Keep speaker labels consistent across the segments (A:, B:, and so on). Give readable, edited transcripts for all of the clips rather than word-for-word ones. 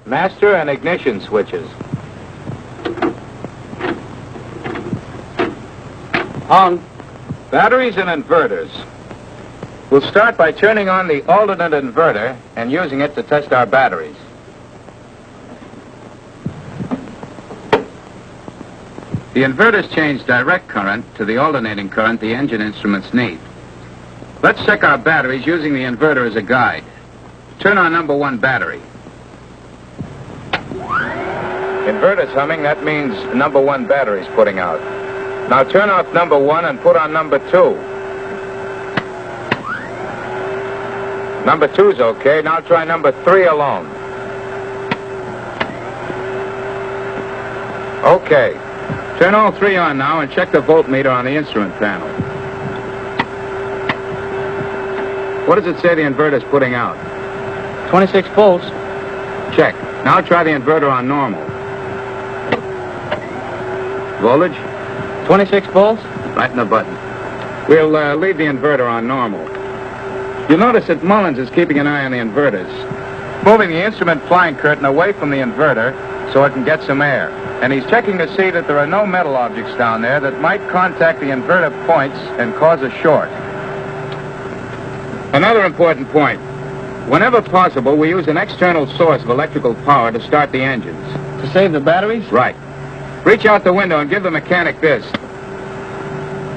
A: Master and ignition switches.
B: On.
A: Batteries and inverters. We'll start by turning on the alternate inverter and using it to test our batteries. The inverters change direct current to the alternating current the engine instruments need. Let's check our batteries using the inverter as a guide. Turn on number 1 battery. Inverter's humming, that means number 1 battery's putting out. Now turn off number 1 and put on number 2. Number 2's okay. Now try number 3 alone. Okay. Turn all 3 on now and check the voltmeter on the instrument panel. What does it say the inverter's putting out?
B: 26 volts.
A: Check. Now try the inverter on normal. Voltage?
B: 26 volts.
A: Right in the button. We'll leave the inverter on normal. You'll notice that Mullins is keeping an eye on the inverters, moving the instrument flying curtain away from the inverter so it can get some air. And he's checking to see that there are no metal objects down there that might contact the inverter points and cause a short. Another important point. Whenever possible, we use an external source of electrical power to start the engines.
B: To save the batteries?
A: Right. Reach out the window and give the mechanic this.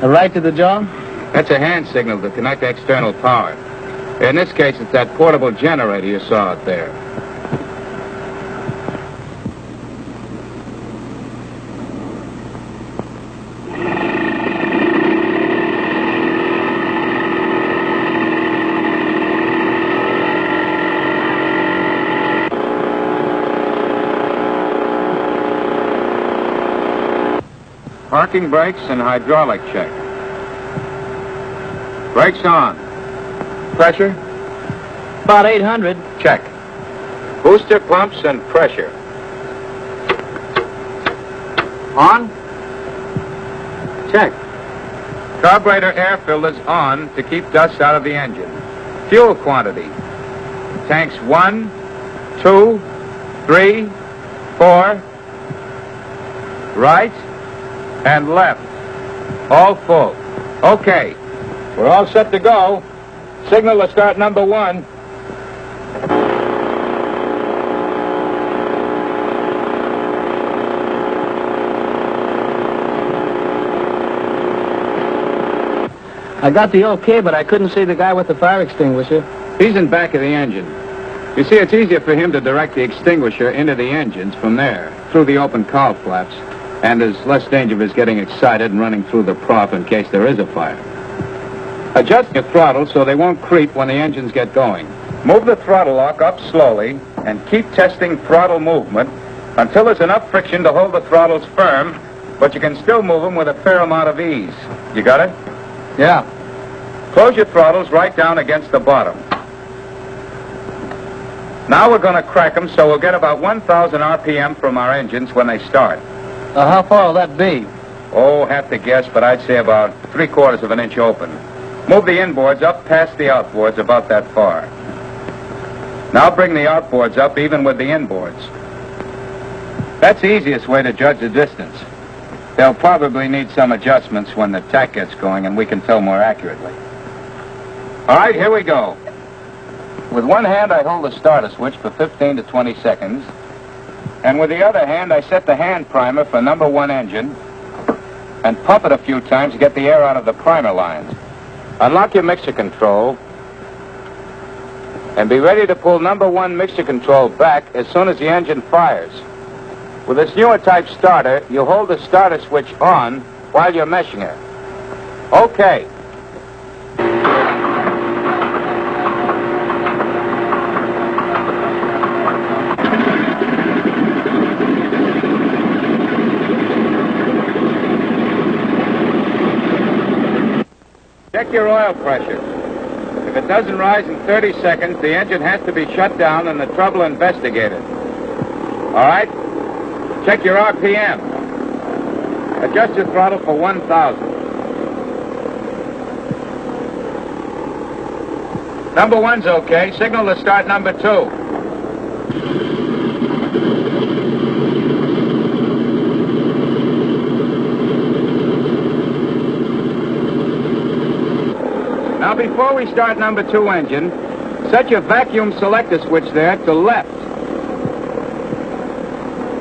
B: A right to the jaw?
A: That's a hand signal to connect external power. In this case, it's that portable generator you saw out there. Parking brakes and hydraulic check. Brakes on. Pressure?
B: About 800.
A: Check. Booster pumps and pressure.
B: On.
A: Check. Carburetor air filters on to keep dust out of the engine. Fuel quantity. Tanks 1, 2, 3, 4. Right and left. All full. Okay. We're all set to go. Signal to start number 1.
B: I got the okay, but I couldn't see the guy with the fire extinguisher.
A: He's in back of the engine. You see, it's easier for him to direct the extinguisher into the engines from there, through the open cowl flaps, and there's less danger of his getting excited and running through the prop in case there is a fire. Adjust your throttle so they won't creep when the engines get going. Move the throttle lock up slowly and keep testing throttle movement until there's enough friction to hold the throttles firm, but you can still move them with a fair amount of ease. You got it?
B: Yeah.
A: Close your throttles right down against the bottom. Now we're going to crack them so we'll get about 1,000 RPM from our engines when they start.
B: How far will that be?
A: Oh, have to guess, but I'd say about 3/4 of an inch open. Move the inboards up past the outboards about that far. Now bring the outboards up even with the inboards. That's the easiest way to judge the distance. They'll probably need some adjustments when the tack gets going and we can tell more accurately. All right, here we go. With one hand, I hold the starter switch for 15 to 20 seconds. And with the other hand, I set the hand primer for number 1 engine and pump it a few times to get the air out of the primer lines. Unlock your mixture control and be ready to pull number 1 mixture control back as soon as the engine fires. With this newer type starter, you'll hold the starter switch on while you're meshing it. Okay. Check your oil pressure. If it doesn't rise in 30 seconds, the engine has to be shut down and the trouble investigated. All right? Check your RPM. Adjust your throttle for 1,000. Number 1's okay. Signal to start number 2. before we start number 2 engine, set your vacuum selector switch there to left.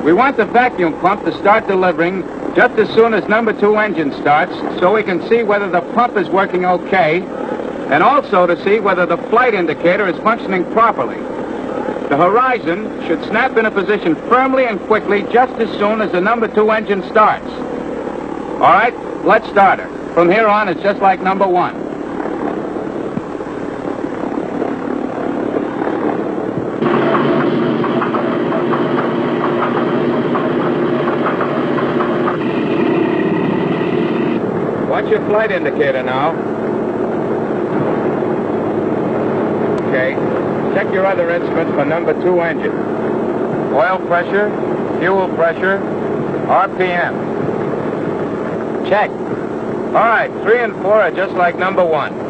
A: We want the vacuum pump to start delivering just as soon as number 2 engine starts, so we can see whether the pump is working okay, and also to see whether the flight indicator is functioning properly. The horizon should snap into position firmly and quickly just as soon as the number 2 engine starts. All right, let's start her. From here on, it's just like number 1. Watch your flight indicator now. Okay. Check your other instruments for number 2 engine. Oil pressure, fuel pressure, RPM. Check. All right, 3 and 4 are just like number 1.